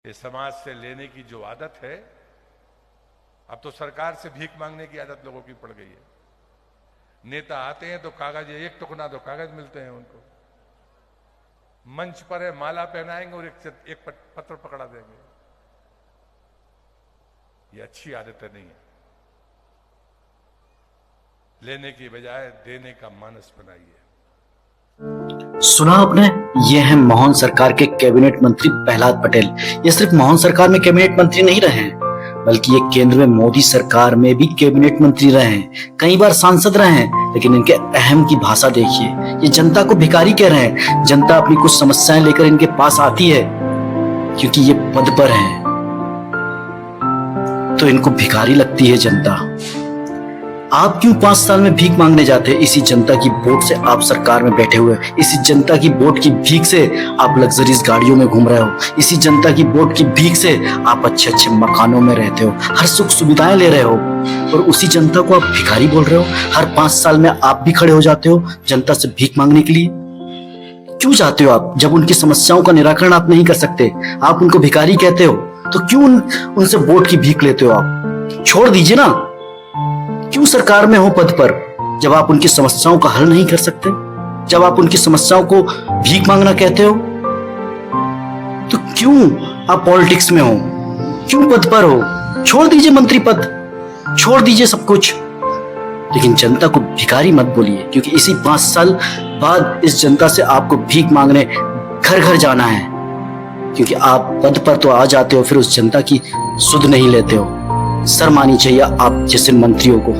ये समाज से लेने की जो आदत है, अब तो सरकार से भीख मांगने की आदत लोगों की पड़ गई है। नेता आते हैं तो कागज, एक टुकड़ा दो कागज मिलते हैं उनको, मंच पर है माला पहनाएंगे और एक पत्र पकड़ा देंगे। ये अच्छी आदतें नहीं है। लेने की बजाय देने का मानस बनाइए। सुना आपने, ये है मोहन सरकार के कैबिनेट मंत्री प्रहलाद पटेल। ये सिर्फ मोहन सरकार में कैबिनेट मंत्री नहीं रहे हैं, बल्कि ये केंद्र में मोदी सरकार में भी कैबिनेट मंत्री रहे हैं, कई बार सांसद रहे हैं। लेकिन इनके अहम की भाषा देखिए, ये जनता को भिखारी कह रहे हैं। जनता अपनी कुछ समस्याएं लेकर इनके पास आती है, क्योंकि ये पद पर हैं, तो इनको भिखारी लगती है जनता। आप क्यों 5 साल में भीख मांगने जाते हैं? इसी जनता की वोट से आप सरकार में बैठे हुए, इसी जनता की वोट की भीख से आप लग्जरीज गाड़ियों में घूम रहे हो, इसी जनता की वोट की भीख से आप अच्छे अच्छे मकानों में रहते हो, हर सुख सुविधाएं ले रहे हो, और उसी जनता को आप भिखारी बोल रहे हो। हर 5 साल में आप भी खड़े हो जाते हो जनता से भीख मांगने के लिए। क्यों जाते हो आप? जब उनकी समस्याओं का निराकरण आप नहीं कर सकते, आप उनको भिखारी कहते हो, तो क्यों उनसे वोट की भीख लेते हो? आप छोड़ दीजिए ना। क्यों सरकार में हो पद पर, जब आप उनकी समस्याओं का हल नहीं कर सकते, जब आप उनकी समस्याओं को भीख मांगना कहते हो, तो क्यों आप पॉलिटिक्स में हो? क्यों पद पर हो? छोड़ दीजिए मंत्री पद, छोड़ दीजिए सब कुछ, लेकिन जनता को भिखारी मत बोलिए, क्योंकि इसी 5 साल बाद इस जनता से आपको भीख मांगने घर घर जाना है। क्योंकि आप पद पर तो आ जाते हो, फिर उस जनता की सुध नहीं लेते हो। शर्म आनी चाहिए आप जैसे मंत्रियों को।